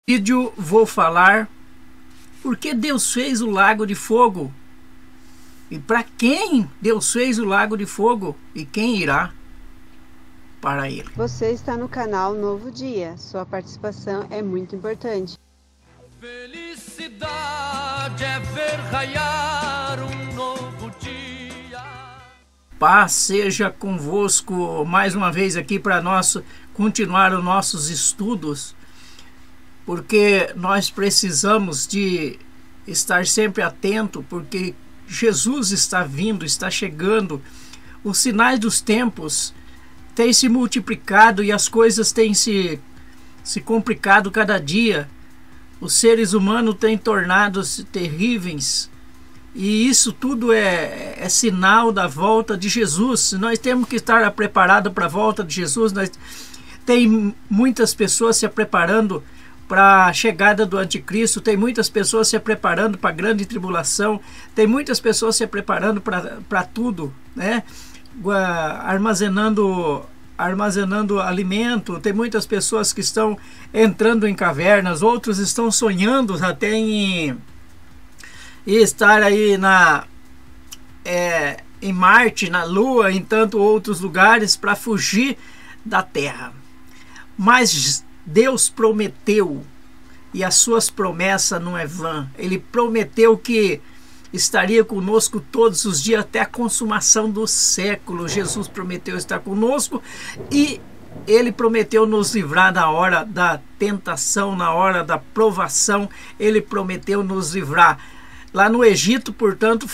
Vídeo vou falar por que Deus fez o lago de fogo e para quem Deus fez o lago de fogo e quem irá para ele. Você está no canal Novo Dia, sua participação é muito importante. Felicidade é ver raiar um novo dia. Paz seja convosco mais uma vez aqui para nós continuar os nossos estudos, porque nós precisamos de estar sempre atento, porque Jesus está vindo, está chegando, os sinais dos tempos têm se multiplicado e as coisas têm se complicado cada dia. Os seres humanos têm tornado-se terríveis e isso tudo é sinal da volta de Jesus. Nós temos que estar preparados para a volta de Jesus. Tem muitas pessoas se preparando para a chegada do anticristo, tem muitas pessoas se preparando para a grande tribulação, tem muitas pessoas se preparando para tudo, né? Armazenando alimento, tem muitas pessoas que estão entrando em cavernas, outros estão sonhando até em estar aí em Marte, na Lua, em tantos outros lugares para fugir da Terra. Mas Deus prometeu, e as suas promessas não é vã. Ele prometeu que estaria conosco todos os dias até a consumação do século. Jesus prometeu estar conosco e ele prometeu nos livrar na hora da tentação, na hora da provação. Ele prometeu nos livrar. Lá no Egito, portanto,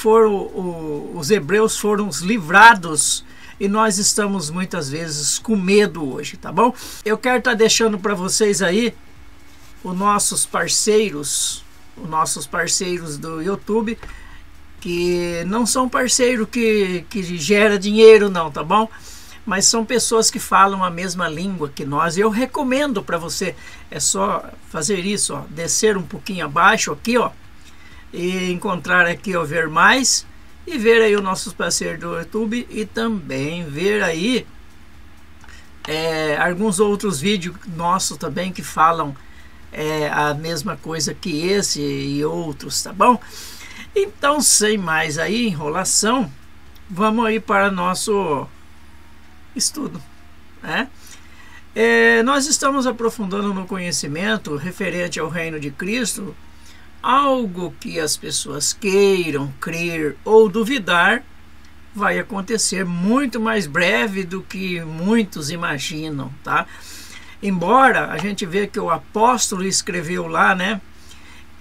os hebreus foram livrados. E nós estamos muitas vezes com medo hoje, tá bom? Eu quero estar deixando para vocês aí os nossos parceiros do YouTube, que não são parceiros que gera dinheiro não, tá bom? Mas são pessoas que falam a mesma língua que nós. Eu recomendo para você, é só fazer isso, ó, descer um pouquinho abaixo aqui, ó, e encontrar aqui, ó, ver mais. E ver aí os nossos parceiros do YouTube e também ver aí alguns outros vídeos nossos também que falam a mesma coisa que esse e outros, tá bom? Então, sem mais aí enrolação, vamos aí para nosso estudo, né? Nós estamos aprofundando no conhecimento referente ao reino de Cristo. Algo que as pessoas queiram crer ou duvidar vai acontecer muito mais breve do que muitos imaginam, tá? Embora a gente vê que o apóstolo escreveu lá, né,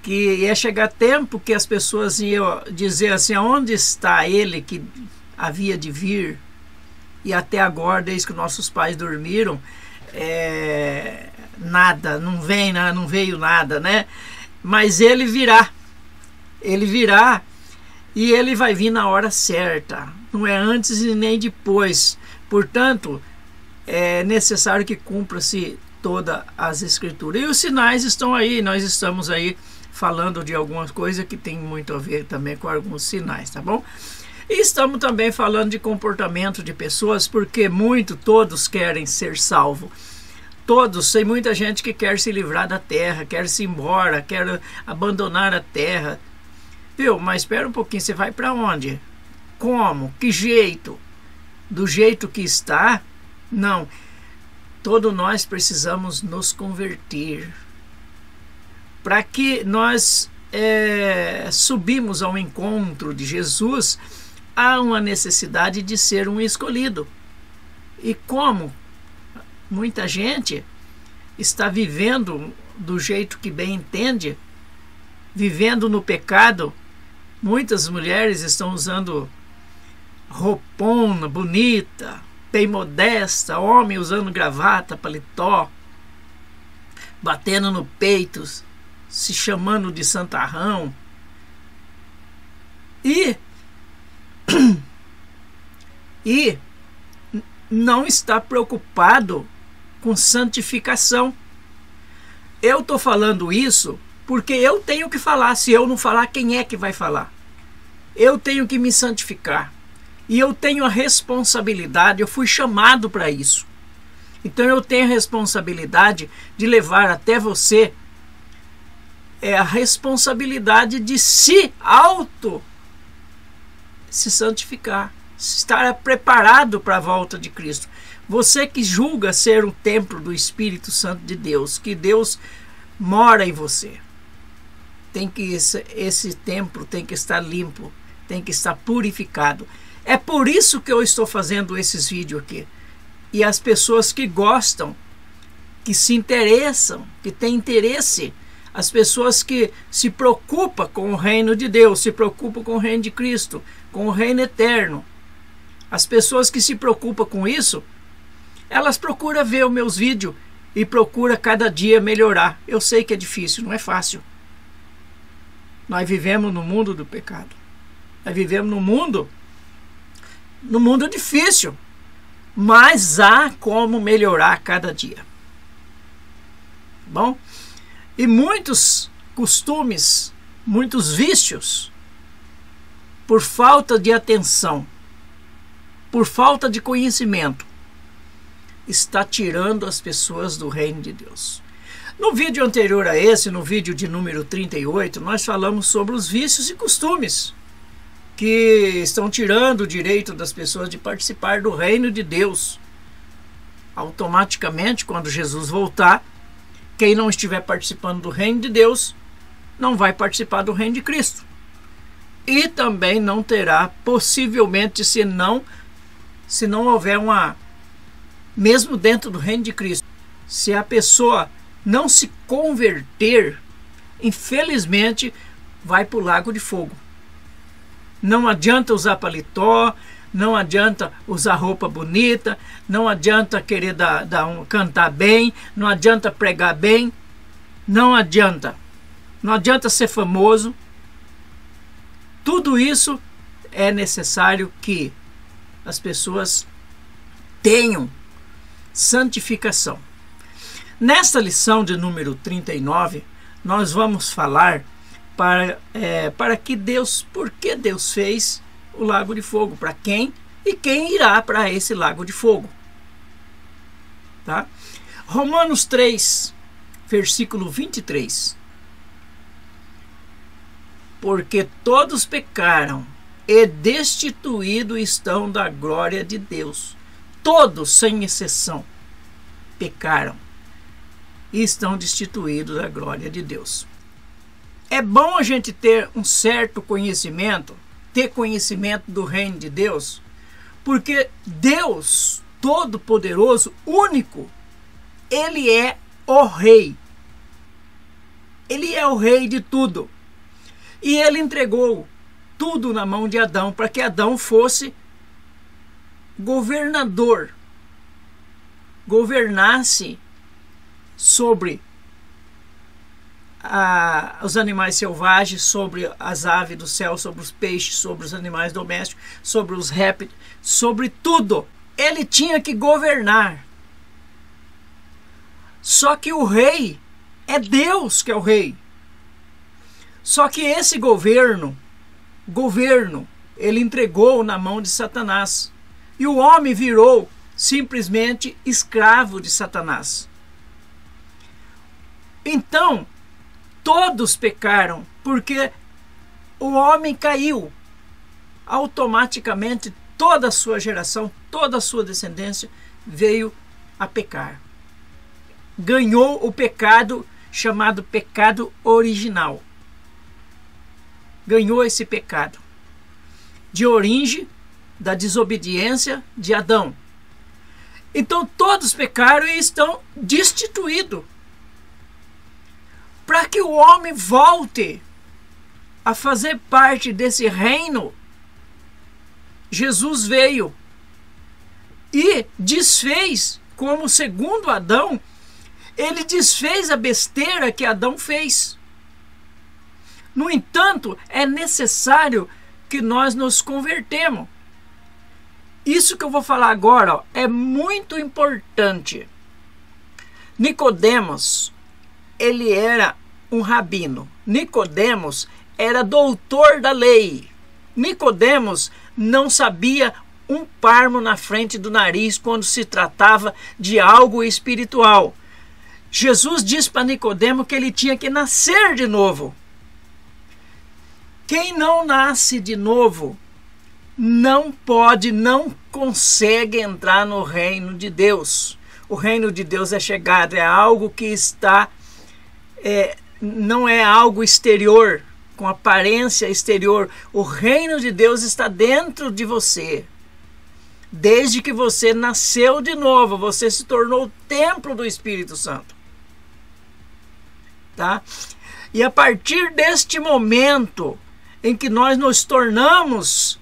que ia chegar tempo que as pessoas iam dizer assim: aonde está ele que havia de vir? E até agora, desde que nossos pais dormiram, nada, não veio nada, né? Mas ele virá e ele vai vir na hora certa, não é antes e nem depois. Portanto, é necessário que cumpra-se todas as escrituras. E os sinais estão aí, nós estamos aí falando de algumas coisas que tem muito a ver também com alguns sinais, tá bom? E estamos também falando de comportamento de pessoas, porque todos querem ser salvos. Todos, tem muita gente que quer se livrar da terra, quer se ir embora, quer abandonar a terra. Viu? Mas espera um pouquinho, você vai para onde? Como? Que jeito? Do jeito que está? Não. Todos nós precisamos nos converter. Para que nós subimos ao encontro de Jesus, há uma necessidade de ser um escolhido. E como? Muita gente está vivendo do jeito que bem entende, vivendo no pecado. Muitas mulheres estão usando roupona bonita, bem modesta, homem usando gravata, paletó, batendo no peito, se chamando de santarrão. E não está preocupado com santificação. Eu estou falando isso porque eu tenho que falar. Se eu não falar, quem é que vai falar? Eu tenho que me santificar. E eu tenho a responsabilidade, eu fui chamado para isso. Então eu tenho a responsabilidade de levar até você é a responsabilidade de se santificar, estar preparado para a volta de Cristo. Você que julga ser o templo do Espírito Santo de Deus, que Deus mora em você, esse templo tem que estar limpo, tem que estar purificado. É por isso que eu estou fazendo esses vídeos aqui. E as pessoas que gostam, que se interessam, que têm interesse, as pessoas que se preocupam com o reino de Deus, se preocupam com o reino de Cristo, com o reino eterno, as pessoas que se preocupam com isso, elas procuram ver os meus vídeos e procuram cada dia melhorar. Eu sei que é difícil, não é fácil. Nós vivemos no mundo do pecado. Nós vivemos no mundo difícil. Mas há como melhorar cada dia. Bom? E muitos costumes, muitos vícios, por falta de atenção, por falta de conhecimento, está tirando as pessoas do reino de Deus. No vídeo anterior a esse, no vídeo de número 38, nós falamos sobre os vícios e costumes que estão tirando o direito das pessoas de participar do reino de Deus. Automaticamente, quando Jesus voltar, quem não estiver participando do reino de Deus não vai participar do reino de Cristo. E também não terá, possivelmente, se não houver mesmo dentro do reino de Cristo, se a pessoa não se converter, infelizmente vai para o lago de fogo. Não adianta usar paletó, não adianta usar roupa bonita, não adianta querer cantar bem, não adianta pregar bem, não adianta ser famoso. Tudo isso é necessário que as pessoas tenham santificação. Nesta lição de número 39, nós vamos falar por que Deus fez o lago de fogo, para quem e quem irá para esse lago de fogo. Tá? Romanos 3, versículo 23. Porque todos pecaram e destituídos estão da glória de Deus. Todos, sem exceção, pecaram e estão destituídos da glória de Deus. É bom a gente ter um certo conhecimento, ter conhecimento do reino de Deus, porque Deus Todo-Poderoso, único, Ele é o Rei. Ele é o Rei de tudo. E Ele entregou tudo na mão de Adão, para que Adão fosse governador, governasse sobre os animais selvagens, sobre as aves do céu, sobre os peixes, sobre os animais domésticos, sobre os répteis, sobre tudo. Ele tinha que governar. Só que o rei é Deus que é o rei. Só que esse governo, ele entregou na mão de Satanás. E o homem virou simplesmente escravo de Satanás. Então, todos pecaram, porque o homem caiu. Automaticamente, toda a sua geração, toda a sua descendência veio a pecar. Ganhou o pecado chamado pecado original. Ganhou esse pecado de origem da desobediência de Adão. Então todos pecaram e estão destituídos. Para que o homem volte a fazer parte desse reino, Jesus veio e desfez, como segundo Adão, ele desfez a besteira que Adão fez. No entanto, é necessário que nós nos convertemos. Isso que eu vou falar agora, é muito importante. Nicodemos, ele era um rabino. Nicodemos era doutor da lei. Nicodemos não sabia um palmo na frente do nariz quando se tratava de algo espiritual. Jesus disse para Nicodemo que ele tinha que nascer de novo. Quem não nasce de novo não pode, não consegue entrar no reino de Deus. O reino de Deus é chegado, é algo que está, não é algo exterior, com aparência exterior. O reino de Deus está dentro de você. Desde que você nasceu de novo, você se tornou o templo do Espírito Santo. Tá? E a partir deste momento em que nós nos tornamos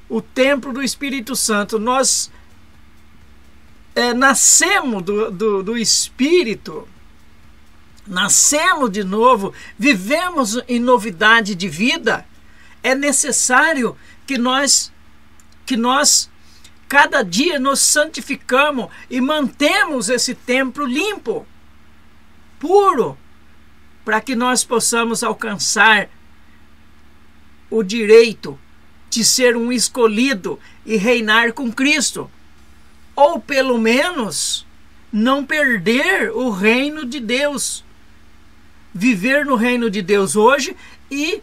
o templo do Espírito Santo, nós nascemos do Espírito, nascemos de novo, vivemos em novidade de vida. É necessário que nós cada dia nos santificamos e mantemos esse templo limpo, puro, para que nós possamos alcançar o direito de ser um escolhido e reinar com Cristo. Ou pelo menos não perder o reino de Deus. Viver no reino de Deus hoje e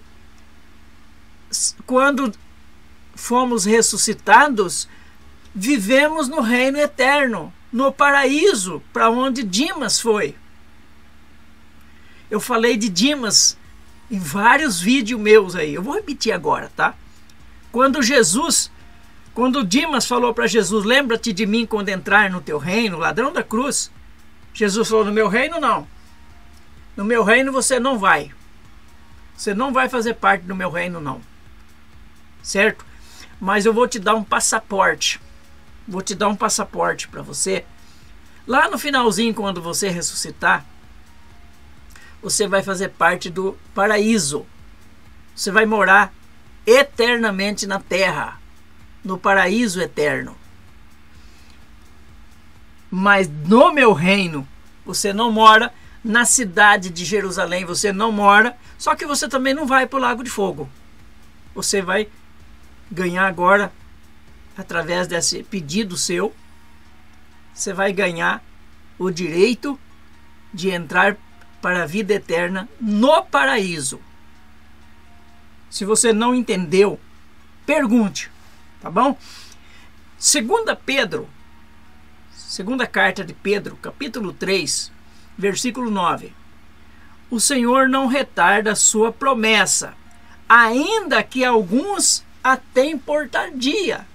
quando fomos ressuscitados, vivemos no reino eterno, no paraíso, para onde Dimas foi. Eu falei de Dimas em vários vídeos meus aí. Eu vou repetir agora, tá? Quando Dimas falou para Jesus, lembra-te de mim quando entrar no teu reino, ladrão da cruz. Jesus falou, no meu reino não. No meu reino você não vai. Você não vai fazer parte do meu reino não. Certo? Mas eu vou te dar um passaporte. Vou te dar um passaporte para você. Lá no finalzinho, quando você ressuscitar, você vai fazer parte do paraíso. Você vai morar eternamente na terra, no paraíso eterno. Mas no meu reino, você não mora na cidade de Jerusalém, você não mora, só que você também não vai para o lago de fogo. Você vai ganhar agora, através desse pedido seu, você vai ganhar o direito de entrar para a vida eterna no paraíso. Se você não entendeu, pergunte, tá bom? Segunda carta de Pedro, capítulo 3, versículo 9. O Senhor não retarda a sua promessa, ainda que alguns a têm por tardia.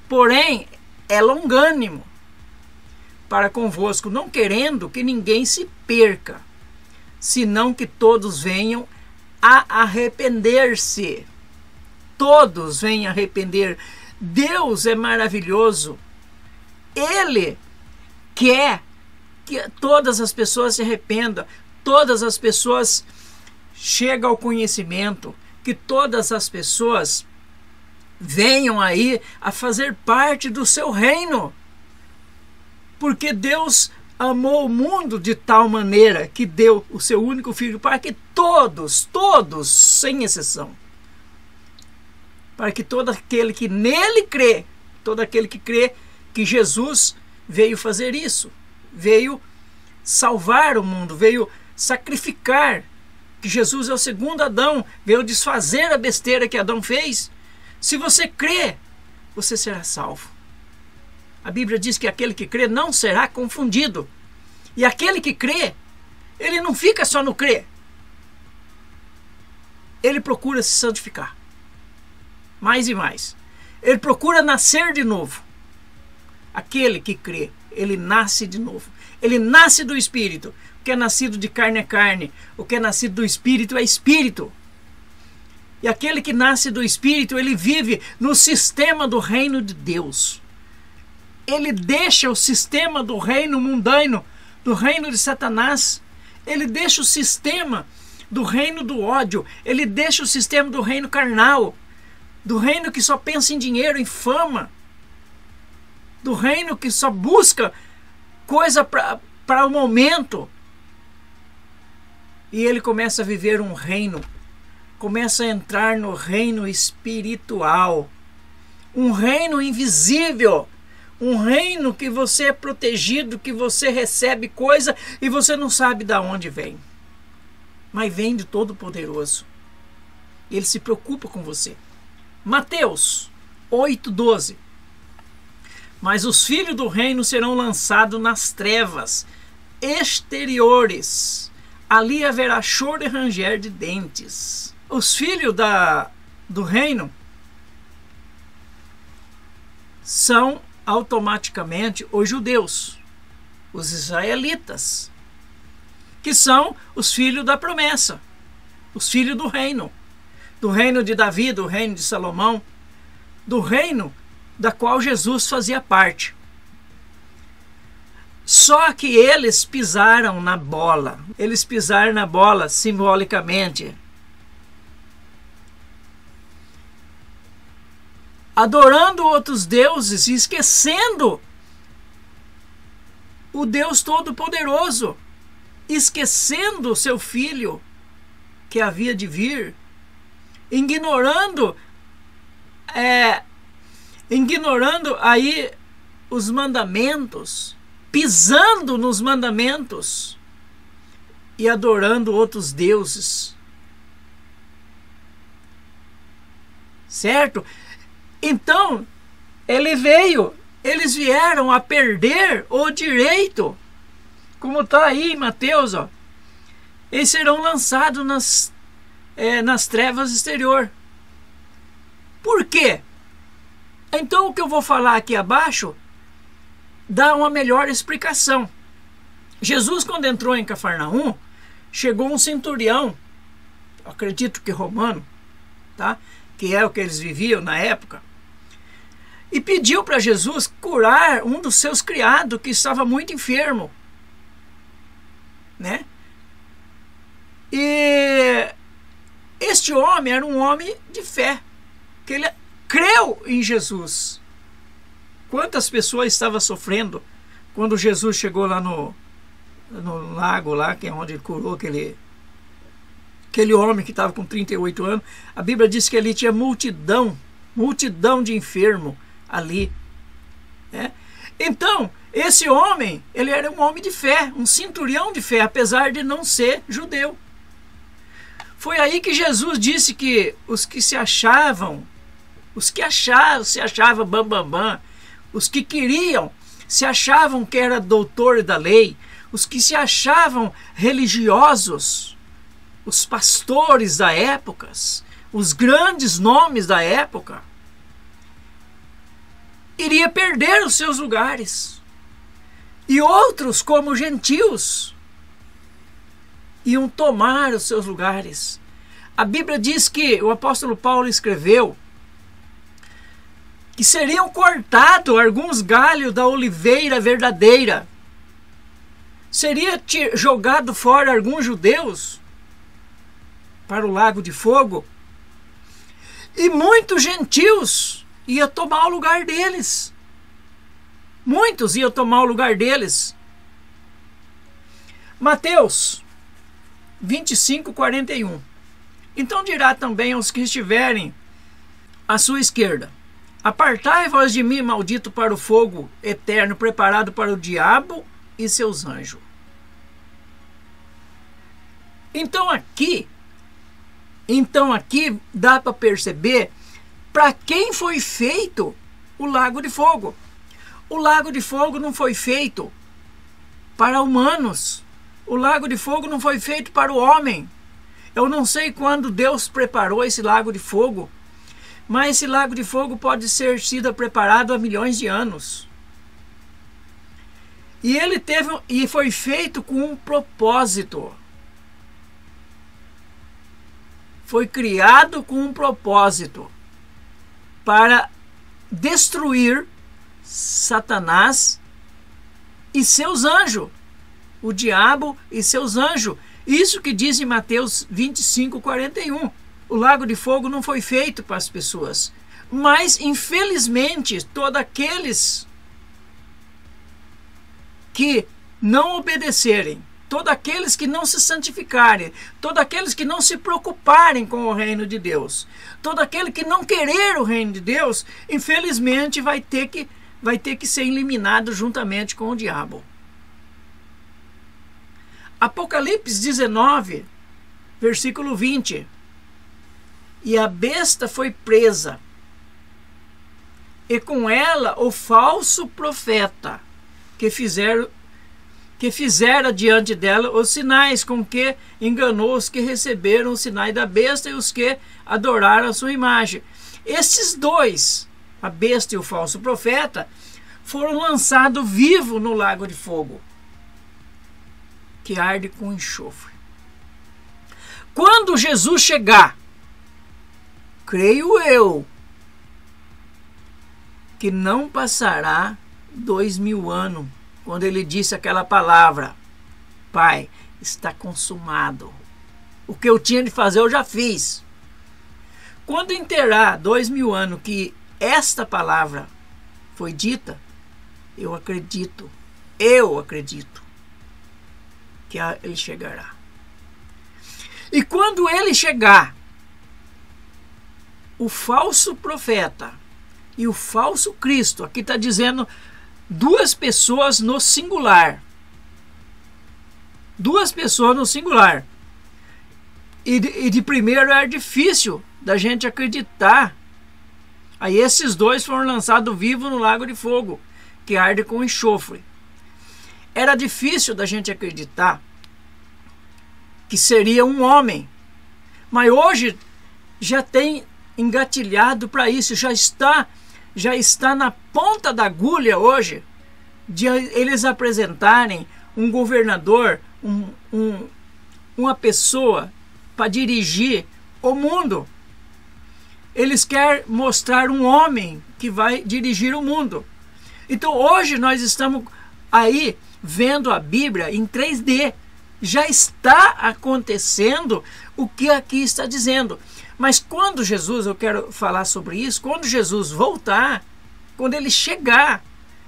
Porém, é longânimo para convosco, não querendo que ninguém se perca, senão que todos venham a arrepender-se. Todos venham a arrepender. Deus é maravilhoso. Ele quer que todas as pessoas se arrependam, todas as pessoas cheguem ao conhecimento, que todas as pessoas venham aí a fazer parte do seu reino. Porque Deus amou o mundo de tal maneira que deu o seu único filho para que todos, sem exceção, para que todo aquele que nele crê, todo aquele que crê que Jesus veio fazer isso, veio salvar o mundo, veio sacrificar, que Jesus é o segundo Adão, veio desfazer a besteira que Adão fez. Se você crê, você será salvo. A Bíblia diz que aquele que crê não será confundido. E aquele que crê, ele não fica só no crer. Ele procura se santificar. Mais e mais. Ele procura nascer de novo. Aquele que crê, ele nasce de novo. Ele nasce do Espírito. O que é nascido de carne é carne. O que é nascido do Espírito é Espírito. E aquele que nasce do Espírito, ele vive no sistema do reino de Deus. Ele deixa o sistema do reino mundano, do reino de Satanás. Ele deixa o sistema do reino do ódio. Ele deixa o sistema do reino carnal, do reino que só pensa em dinheiro, em fama, do reino que só busca coisa para o momento. E ele começa a viver um reino, começa a entrar no reino espiritual, um reino invisível, Um reino que você é protegido, que você recebe coisa e você não sabe de onde vem. Mas vem de Todo-Poderoso. Ele se preocupa com você. Mateus 8:12. Mas os filhos do reino serão lançados nas trevas exteriores. Ali haverá choro e ranger de dentes. Os filhos do reino são automaticamente os judeus, os israelitas, que são os filhos da promessa, os filhos do reino de Davi, do reino de Salomão, do reino da qual Jesus fazia parte. Só que eles pisaram na bola. Eles pisaram na bola simbolicamente. Adorando outros deuses e esquecendo o Deus Todo-Poderoso. Esquecendo o seu filho que havia de vir. Ignorando aí os mandamentos. Pisando nos mandamentos e adorando outros deuses. Certo? Então, eles vieram a perder o direito, como está aí em Mateus, ó. Eles serão lançados nas trevas exterior. Por quê? Então, o que eu vou falar aqui abaixo dá uma melhor explicação. Jesus, quando entrou em Cafarnaum, chegou um centurião, acredito que romano, tá? Que é o que eles viviam na época, e pediu para Jesus curar um dos seus criados que estava muito enfermo, né? E este homem era um homem de fé, que ele creu em Jesus. Quantas pessoas estavam sofrendo quando Jesus chegou lá no lago, lá, que é onde ele curou aquele homem que estava com 38 anos. A Bíblia diz que ali tinha multidão de enfermo ali. Né? Então, esse homem, ele era um homem de fé, um centurião de fé, apesar de não ser judeu. Foi aí que Jesus disse que os que se achavam bam, os que queriam, se achavam que era doutor da lei, os que se achavam religiosos, os pastores da época, os grandes nomes da época, iria perder os seus lugares. E outros, como gentios, iam tomar os seus lugares. A Bíblia diz que o apóstolo Paulo escreveu que seriam cortados alguns galhos da oliveira verdadeira. Seria jogado fora alguns judeus para o lago de fogo. E muitos gentios iam tomar o lugar deles. Muitos iam tomar o lugar deles. Mateus 25:41. Então dirá também aos que estiverem à sua esquerda: apartai-vos de mim, maldito, para o fogo eterno, preparado para o diabo e seus anjos. Então aqui dá para perceber para quem foi feito o lago de fogo. O lago de fogo não foi feito para humanos. O lago de fogo não foi feito para o homem. Eu não sei quando Deus preparou esse lago de fogo, mas esse lago de fogo pode ter sido preparado há milhões de anos. E foi feito com um propósito. Foi criado com um propósito para destruir Satanás e seus anjos, o diabo e seus anjos. Isso que diz em Mateus 25:41. O lago de fogo não foi feito para as pessoas, mas infelizmente todos aqueles que não obedecerem, todos aqueles que não se santificarem, todos aqueles que não se preocuparem com o reino de Deus, todo aquele que não querer o reino de Deus, infelizmente vai ter que vai ter que ser eliminado juntamente com o diabo. Apocalipse 19, versículo 20. E a besta foi presa, e com ela o falso profeta, que fizera diante dela os sinais com que enganou os que receberam os sinais da besta e os que adoraram a sua imagem. Esses dois, a besta e o falso profeta, foram lançados vivos no lago de fogo, que arde com enxofre. Quando Jesus chegar, creio eu, que não passará 2000 anos, quando ele disse aquela palavra: Pai, está consumado. O que eu tinha de fazer eu já fiz. Quando inteirar 2000 anos que esta palavra foi dita, eu acredito que ele chegará. E quando ele chegar, o falso profeta e o falso Cristo, aqui está dizendo duas pessoas no singular. Duas pessoas no singular. E de primeiro é difícil da gente acreditar. Aí esses dois foram lançados vivos no lago de fogo, que arde com enxofre. Era difícil da gente acreditar que seria um homem. Mas hoje já tem engatilhado para isso, já está na ponta da agulha hoje de eles apresentarem um governador, uma pessoa para dirigir o mundo. Eles querem mostrar um homem que vai dirigir o mundo. Então hoje nós estamos aí vendo a Bíblia em 3D. Já está acontecendo o que aqui está dizendo. Mas quando Jesus, eu quero falar sobre isso, quando Jesus voltar, quando ele chegar,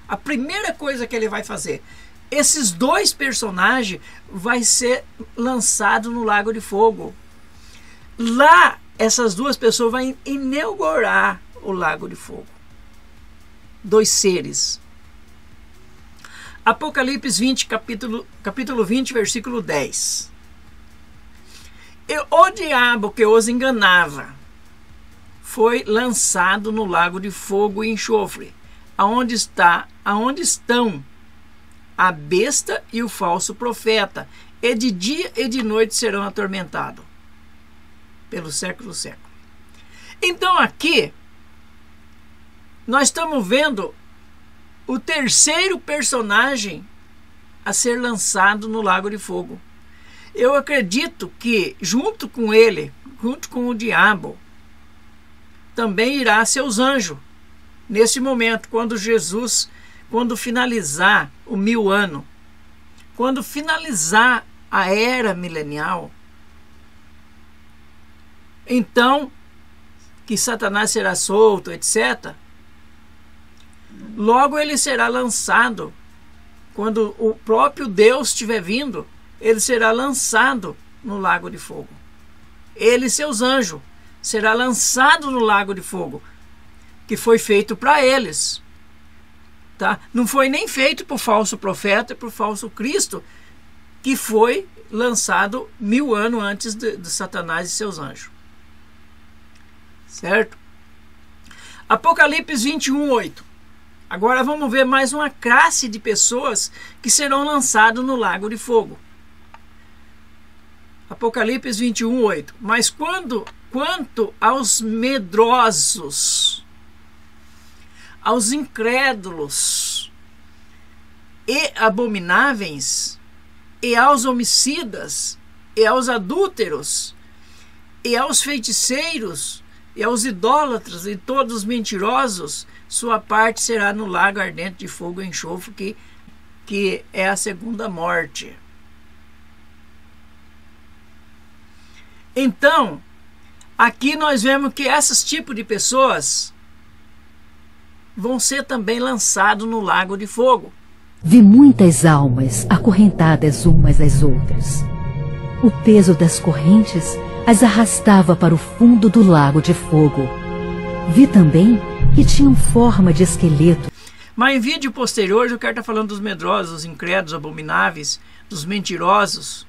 a primeira coisa que ele vai fazer, esses dois personagens vai ser lançado no lago de fogo. Lá, essas duas pessoas vão inaugurar o lago de fogo. Dois seres. Apocalipse 20, capítulo 20, versículo 10. E o diabo que os enganava foi lançado no lago de fogo e enxofre, aonde estão a besta e o falso profeta, e de dia e de noite serão atormentados pelo século dos séculos. Então aqui nós estamos vendo o terceiro personagem a ser lançado no lago de fogo. Eu acredito que junto com ele, junto com o diabo, também irá seus anjos. Nesse momento, quando finalizar o 1000 anos, quando finalizar a era milenial, então que Satanás será solto, etc., logo ele será lançado. Quando o próprio Deus estiver vindo, ele será lançado no lago de fogo. Ele e seus anjos será lançado no lago de fogo, que foi feito para eles. Tá? Não foi nem feito para o falso profeta e para o falso Cristo, que foi lançado 1000 anos antes de Satanás e seus anjos. Certo? Apocalipse 21, 8. Agora vamos ver mais uma classe de pessoas que serão lançados no lago de fogo. Apocalipse 21, 8. Mas quanto aos medrosos, aos incrédulos e abomináveis, e aos homicidas, e aos adúlteros, e aos feiticeiros, e aos idólatras, e todos os mentirosos, sua parte será no lago ardente de fogo e enxofre, que é a segunda morte. Então, aqui nós vemos que esses tipos de pessoas vão ser também lançados no lago de fogo. Vi muitas almas acorrentadas umas às outras. O peso das correntes as arrastava para o fundo do lago de fogo. Vi também que tinham forma de esqueleto. Mas em vídeo posterior eu quero estar falando dos medrosos, dos incrédulos, abomináveis, dos mentirosos.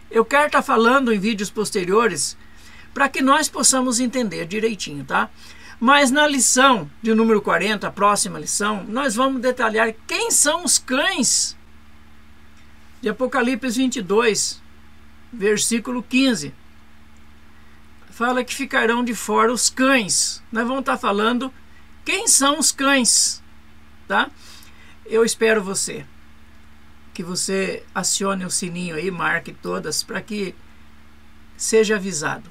Eu quero estar falando em vídeos posteriores para que nós possamos entender direitinho, tá? Mas na lição de número 40, a próxima lição, nós vamos detalhar quem são os cães de Apocalipse 22, versículo 15. Fala que ficarão de fora os cães. Nós vamos estar falando quem são os cães, tá? Eu espero que você acione o sininho aí, marque todas, para que seja avisado.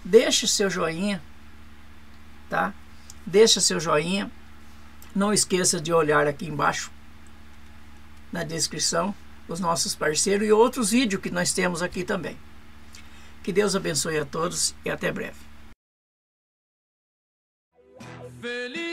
Deixe seu joinha, tá? Deixa seu joinha. Não esqueça de olhar aqui embaixo na descrição os nossos parceiros e outros vídeos que nós temos aqui também. Que Deus abençoe a todos e até breve. Feliz